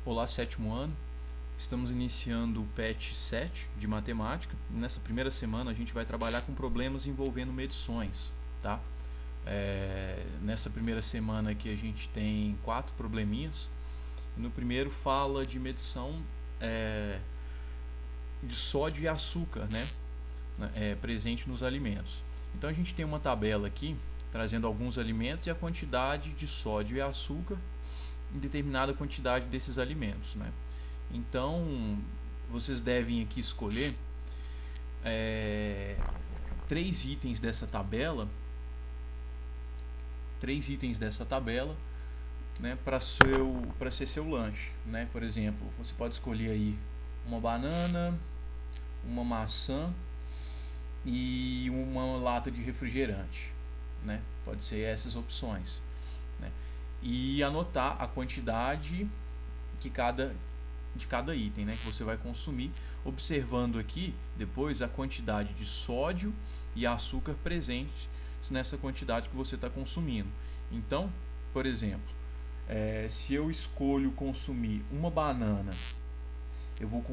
Olá, sétimo ano. Estamos iniciando o PET 7 de matemática. Nessa primeira semana a gente vai trabalhar com problemas envolvendo medições, tá? Nessa primeira semana aqui a gente tem 4 probleminhas. No primeiro fala de medição de sódio e açúcar, né? Presente nos alimentos. Então a gente tem uma tabela aqui trazendo alguns alimentos e a quantidade de sódio e açúcar em determinada quantidade desses alimentos, né? Então vocês devem aqui escolher 3 itens dessa tabela, né, para ser seu lanche, né? Por exemplo, você pode escolher aí uma banana, uma maçã e uma lata de refrigerante, né? Pode ser essas opções, né? E anotar a quantidade de cada item, né, que você vai consumir, observando aqui depois a quantidade de sódio e açúcar presentes nessa quantidade que você está consumindo. Então, por exemplo, se eu escolho consumir uma banana, eu vou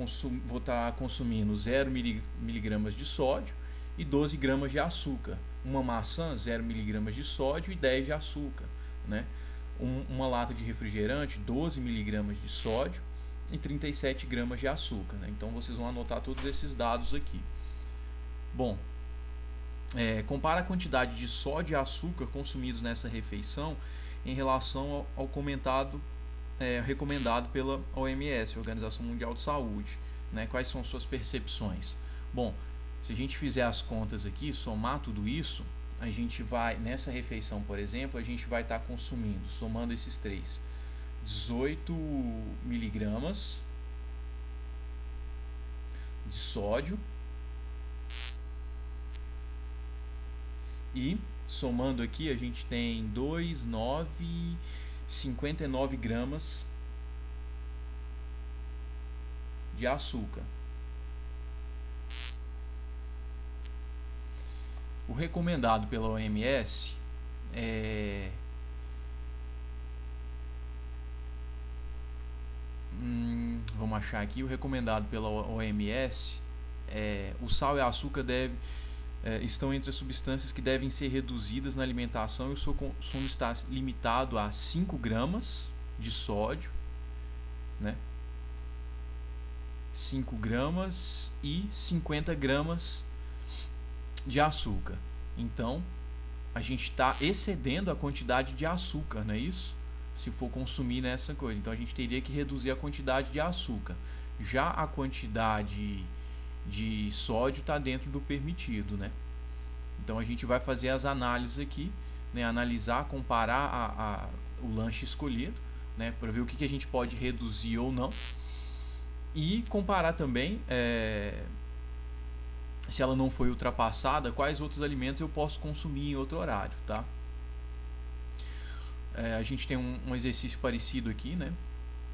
estar consumindo 0 miligramas de sódio e 12 gramas de açúcar. Uma maçã, 0 miligramas de sódio e 10 de açúcar, né? Uma lata de refrigerante, 12 miligramas de sódio e 37 gramas de açúcar, né? Então vocês vão anotar todos esses dados aqui. Bom, compara a quantidade de sódio e açúcar consumidos nessa refeição em relação ao recomendado pela OMS, Organização Mundial de Saúde, né? Quais são suas percepções? Bom, se a gente fizer as contas aqui, somar tudo isso, a gente vai, nessa refeição, por exemplo, a gente vai estar consumindo, somando esses três, 18 miligramas de sódio e, somando aqui, a gente tem 59 gramas de açúcar. O recomendado pela OMS vamos achar aqui, o recomendado pela OMS o sal e o açúcar estão entre as substâncias que devem ser reduzidas na alimentação e o seu consumo está limitado a 5 gramas de sódio, né? 5 gramas e 50 gramas de açúcar. Então a gente está excedendo a quantidade de açúcar, não é isso? Se for consumir nessa coisa, então a gente teria que reduzir a quantidade de açúcar. Já a quantidade de sódio está dentro do permitido, né? Então a gente vai fazer as análises aqui, né? Analisar, comparar o lanche escolhido, né? Para ver o que a gente pode reduzir ou não, e comparar também se ela não foi ultrapassada, quais outros alimentos eu posso consumir em outro horário, tá? A gente tem um exercício parecido aqui, né?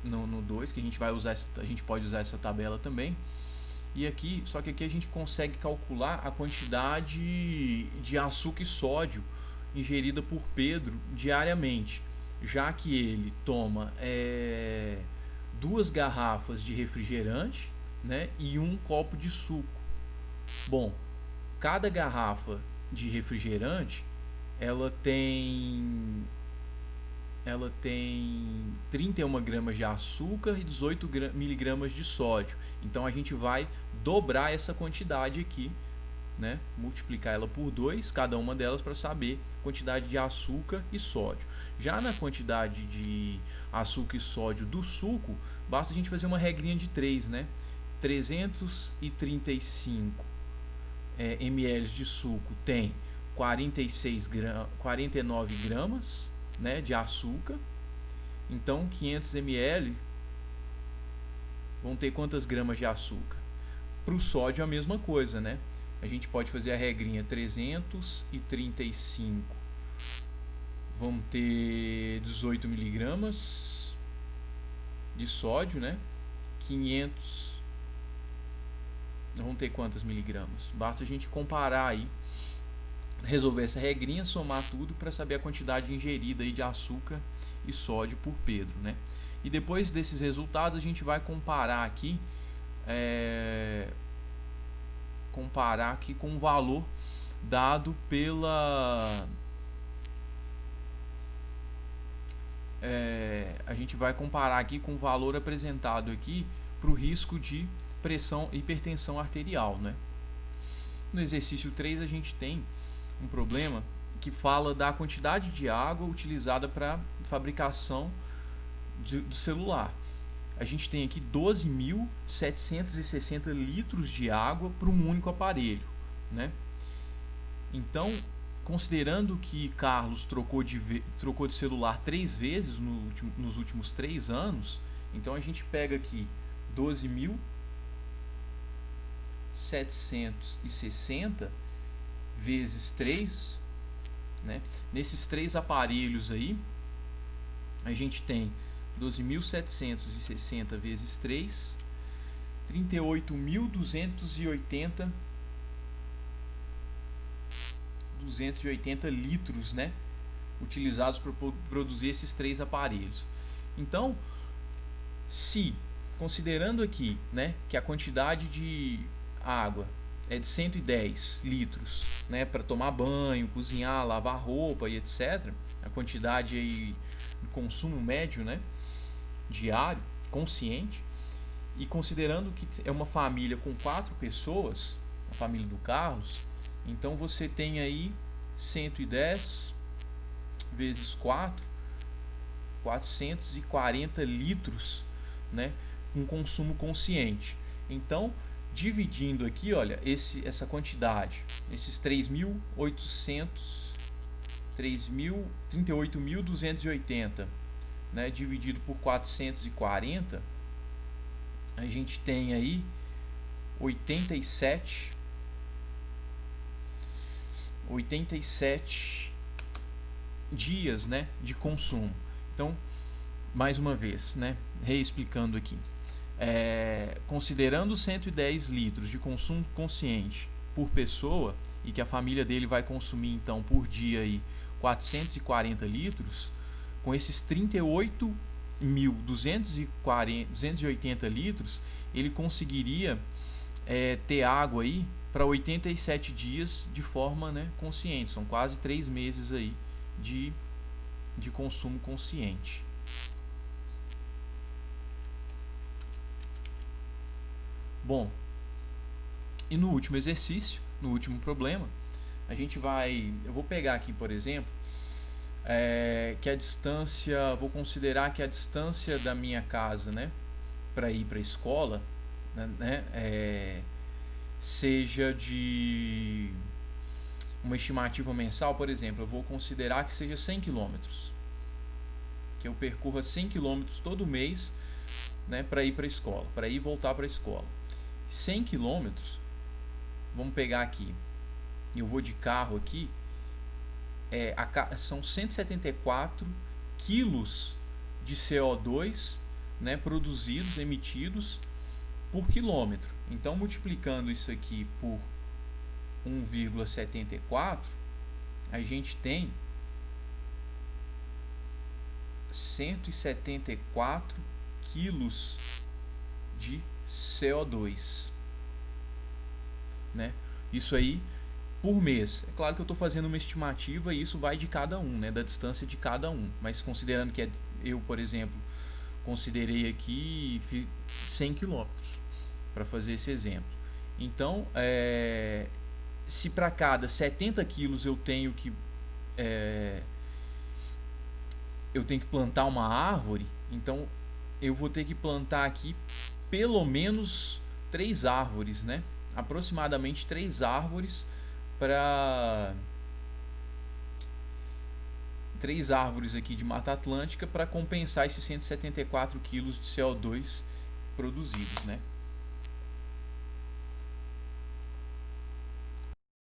No 2, que a gente vai usar, a gente pode usar essa tabela também. E aqui, só que aqui a gente consegue calcular a quantidade de açúcar e sódio ingerida por Pedro diariamente, já que ele toma 2 garrafas de refrigerante, né, e 1 copo de suco. Bom, cada garrafa de refrigerante ela tem 31 gramas de açúcar e 18 miligramas de sódio. Então a gente vai dobrar essa quantidade aqui, né? Multiplicar ela por 2, cada uma delas, para saber a quantidade de açúcar e sódio. Já na quantidade de açúcar e sódio do suco, basta a gente fazer uma regrinha de 3, né? 335 ml de suco tem 49 gramas, né, de açúcar. Então 500 ml vão ter quantas gramas de açúcar? Para o sódio a mesma coisa, né? A gente pode fazer a regrinha, 335 vão ter 18 miligramas de sódio, né? 500 vão ter quantas miligramas? Basta a gente comparar aí resolver essa regrinha, somar tudo para saber a quantidade ingerida aí de açúcar e sódio por Pedro, né? E depois desses resultados a gente vai comparar aqui com o valor dado pela a gente vai comparar aqui com o valor apresentado aqui para o risco de pressão e hipertensão arterial, né? No exercício 3 a gente tem um problema que fala da quantidade de água utilizada para fabricação do celular. A gente tem aqui 12.760 litros de água para um único aparelho, né? Então, considerando que Carlos trocou de celular 3 vezes nos últimos 3 anos, então a gente pega aqui 12.760 vezes 3, né? Nesses 3 aparelhos aí, a gente tem 12.760 vezes 3, 38.280 litros, né, utilizados para produzir esses 3 aparelhos. Então, se considerando aqui, né, que a quantidade de água é de 110 litros, né, para tomar banho, cozinhar, lavar roupa e etc., a quantidade aí de consumo médio, né, diário, consciente, e considerando que é uma família com 4 pessoas, a família do Carlos, então você tem aí 110 vezes 4, 440 litros, né, com consumo consciente. Então, dividindo aqui, olha, essa quantidade, esses 38.280, né, dividido por 440, a gente tem aí 87 dias, né, de consumo. Então, mais uma vez, né, reexplicando aqui, considerando 110 litros de consumo consciente por pessoa e que a família dele vai consumir então por dia aí 440 litros, com esses 38.280 litros, ele conseguiria ter água aí para 87 dias de forma, né, consciente. São quase 3 meses aí de consumo consciente. Bom, e no último exercício, no último problema, eu vou pegar aqui, por exemplo, que a distância, vou considerar que a distância da minha casa, né, para ir para a escola, né, seja de uma estimativa mensal, por exemplo, eu vou considerar que seja 100 km, que eu percorra 100 km todo mês, né, para ir para a escola, para ir e voltar para a escola. 100 km, vamos pegar aqui, eu vou de carro aqui, são 174 quilos de CO2, né, produzidos, emitidos por quilômetro. Então, multiplicando isso aqui por 1,74, a gente tem 174 quilos de CO2, né? Isso aí por mês. É claro que eu estou fazendo uma estimativa e isso vai de cada um, né, da distância de cada um. Mas considerando que eu, por exemplo, considerei aqui 100 km para fazer esse exemplo. Então, se para cada 70 quilos eu tenho que plantar uma árvore, então eu vou ter que plantar aqui pelo menos 3 árvores, né? Aproximadamente 3 árvores aqui de Mata Atlântica para compensar esses 174 quilos de CO2 produzidos, né?